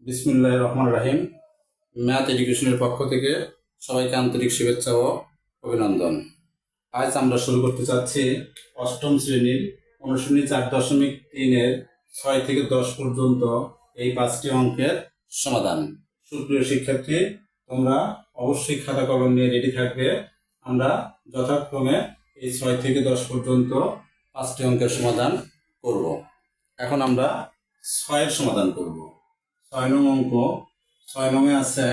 বিসমিল্লাহির রহমানির রহিম। ম্যাথ এডুকেশনের পক্ষ থেকে সবাইকে আন্তরিক শুভেচ্ছা ও অভিনন্দন। আজ আমরা শুরু করতে চাচ্ছি অষ্টম শ্রেণীর অনুশীলনী 4.3-এর 6 থেকে 10 পর্যন্ত এই 5টি অঙ্কের সমাধান। সুপ্রিয় শিক্ষার্থী, তোমরা অবশ্যই খাতা কলম নিয়ে রেডি থাকবে। আমরা যথাক্রমে এই 6 থেকে 10 পর্যন্ত 5টি অঙ্কের সমাধান করব। এখন আমরা 6-এর সমাধান করব। 6 নং অঙ্ক। 6 নং আছে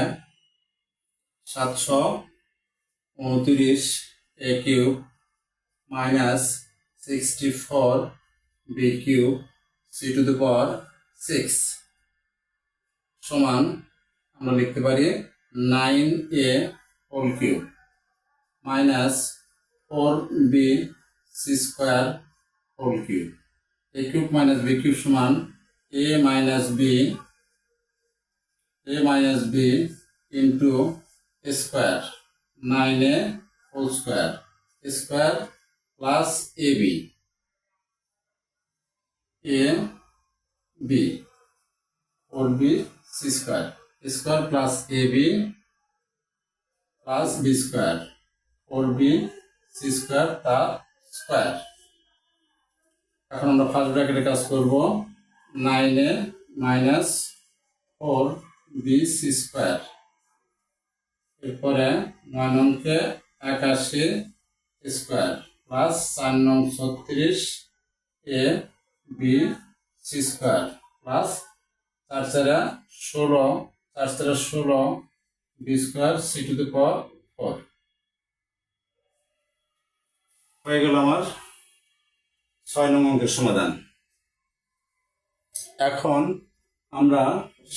729 a cube minus 64 b cube c to the power 6 সমান আমরা লিখতে পারি 9a whole cube minus 4b c square whole cube. a cube minus b cube সমান a minus b into a square 9a whole square plus ab or b c square plus ab plus b square or b c square তার square. এখন আমরা first ব্র্যাকেটে কাজ করব। 9a minus 4b c square, এরপরে 9 নংকে 81 square plus 4 নং 36 a b c square plus 4 4 16 b square c to the power 4 হয়ে গেল আমার 6 নং অঙ্কের সমাধান। এখন আমরা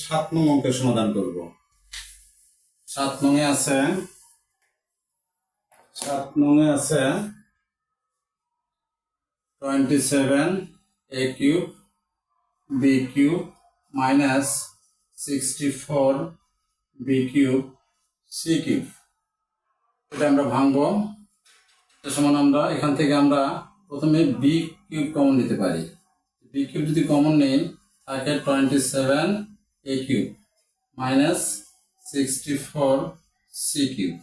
7 নং অঙ্কের সমাধান করব। 7 নংয়ে আছে 27 a cube b cube minus 64 b cube c cube. এটা আমরা ভাঙবো। এর সমান আমরা এখান থেকে আমরা প্রথমে b কিউব কমন নিতে পারি। b কিউব যদি কমন নেই থাকে 27 a cube minus 64 c cube.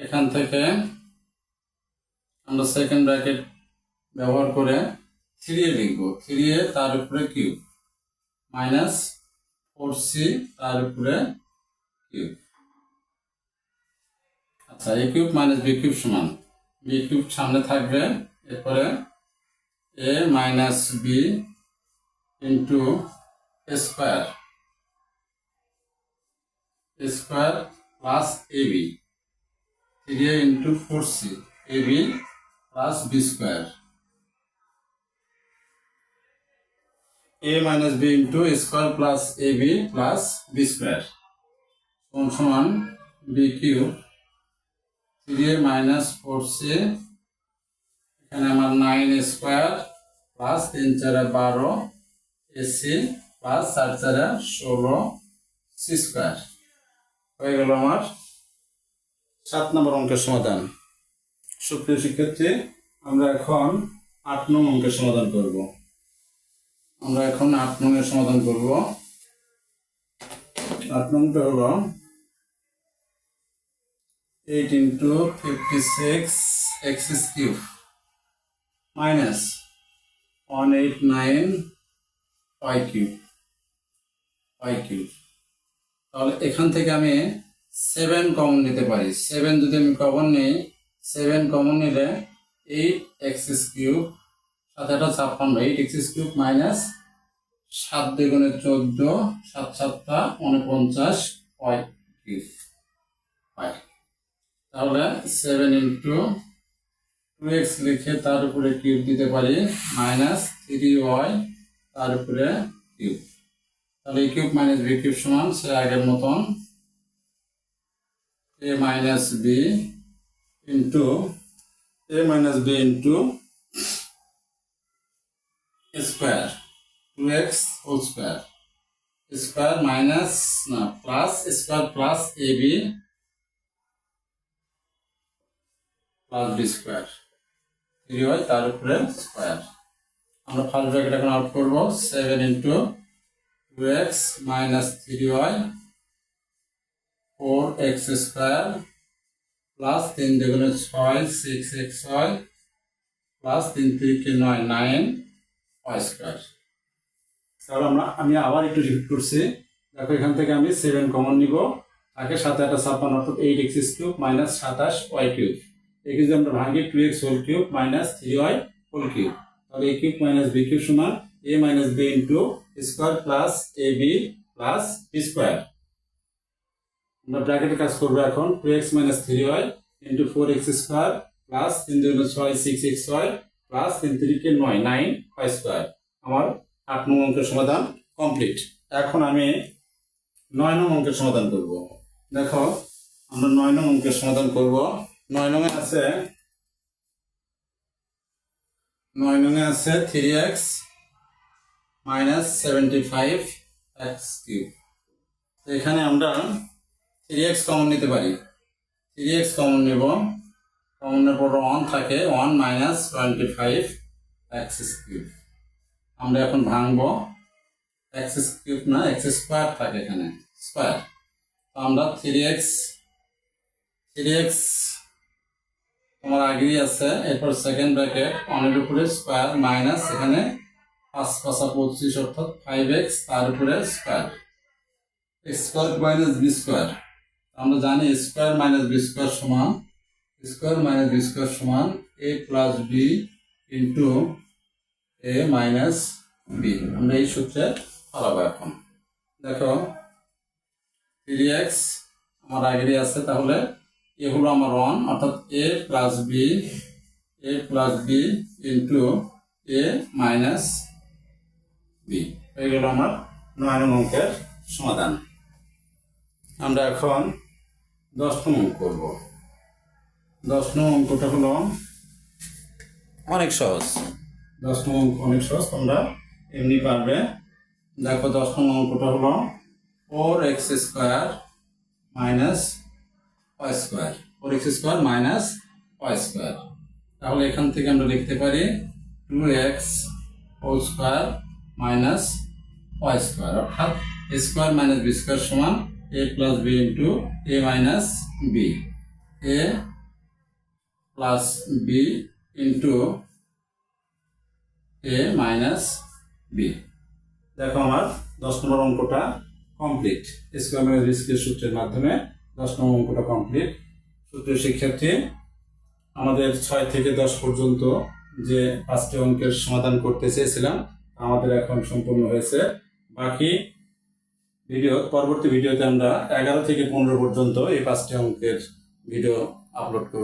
এখান থেকে আমরা সেকেন্ড ব্র্যাকেট ব্যবহার করে 3a লিখব। 3a তার উপরে কিউব মাইনাস 4c তার উপরে কিউব। আচ্ছা, a cube minus b cube সমান b কিউব সামনে থাকবে, এরপরে a minus b into a square plus ab 3a into 4c ab plus b square a minus b into a square plus ab plus b square সমান b cube 3a minus 4c এখানে আমার 9a square plus 3 4 12 ac plus 4 4 16 c square হয়ে গেল আমার 7 নম্বর অঙ্কের সমাধান। সুপ্রিয় শিক্ষার্থী, আমরা এখন 8 নং অঙ্কের সমাধান করব। 8 নংটা হলো 8 into 56 x cube minus 189 y cube তাহলে এখান থেকে আমি 7 কমন নিতে পারি। 7 যদি আমি কমন নিই, 7 কমন নিলে 8x কিউব সাথে এটা 56 8x কিউব মাইনাস 7 দুগুণে 14 7 7টা 49 y কিউব হয়। তাহলে 7 into 2x লিখে তার উপরে কিউব দিতে পারি মাইনাস 3y তার উপরে কিউব। তাহলে a cube minus b cube সমান সে আগের মতন a minus b into a square 2x whole square minus plus square plus ab plus b square 3y তার উপরে স্কয়ার। আমরা ফার্স্ট ব্র্যাকেট এখন আউট করব। 7 into 2x minus 3y 4x square plus 3 দুগুণে 6 6xy plus 3 3 9 9y square. তাহলে আমি আবার একটু রিপিট করছি। দেখো এখান থেকে আমি 7 কমন নিব, তাকে 7 8 56 অর্থাৎ 8x cube minus 27y cube. একে যদি আমরা ভাঙি 2x whole cube minus 3y whole cube, তাহলে a cube minus b cube সমান a minus b into square plus ab plus b square. আমরা ব্র্যাকেটে কাজ করবো এখন। 2x minus 3y into 4x square plus 3 2 6 6xy plus 3 3 9 9y square. আমার 8 নং অঙ্কের সমাধান কমপ্লিট। এখন আমি 9 নং অঙ্কের সমাধান করব। দেখো আমরা 9 নং অঙ্কের সমাধান করব। 9 নং এ আছে 3x মাইনাস 75x কিউব। এখানে আমরা 3x কমন নিতে পারি। 3x কমন নেব, কমনের পর 1 থাকে, 1 মাইনাস 25x কিউব। আমরা এখন ভাঙবো, x কিউব না x স্কোয়ার থাকে এখানে, স্কোয়ার। তো আমরা 3x তোমার আগেই আছে, এরপর সেকেন্ড ব্র্যাকেট 1 এর উপরে স্কোয়ার মাইনাস এখানে 5 5 25 অর্থাৎ 5x তার উপরে square, square minus b square. আমরা জানি স্কোয়ার মাইনাস বি স্কোয়ার সমান a plus b into a minus b. আমরা এই সূত্রে ফলাবো এখন। দেখো 3x আমার আগেই আছে, তাহলে এ হলো আমার 1 অর্থাৎ a plus b into a minus b. এই হলো আমার 9 নং অঙ্কের সমাধান। আমরা এখন 10 নং অঙ্ক করব। 10 নং অঙ্কটা হলো অনেক সহজ। 10 নং অঙ্ক অনেক সহজ, তোমরা এমনি পারবে। দেখো 10 নং অঙ্কটা হলো 4x square minus y square, 4x square minus y square. তাহলে এখান থেকে আমরা লিখতে পারি 2x whole square minus y square, অর্থাৎ a square minus b square সমান a plus b into a minus b, a plus b into a minus b। দেখো আমার 10 নম্বর অঙ্কটা complete. Square minus b square সূত্রের মাধ্যমে 10 number অঙ্কটা complete. সূত্রের শিক্ষার্থী, আমাদের 6 থেকে 10 পর্যন্ত যে 5টি অঙ্কের সমাধান করতে চেয়েছিলাম আমাদের এখন সম্পূর্ণ হয়েছে। বাকি পরবর্তী ভিডিওতে আমরা 11 থেকে 15 পর্যন্ত এই 5টি অঙ্কের ভিডিও আপলোড করব।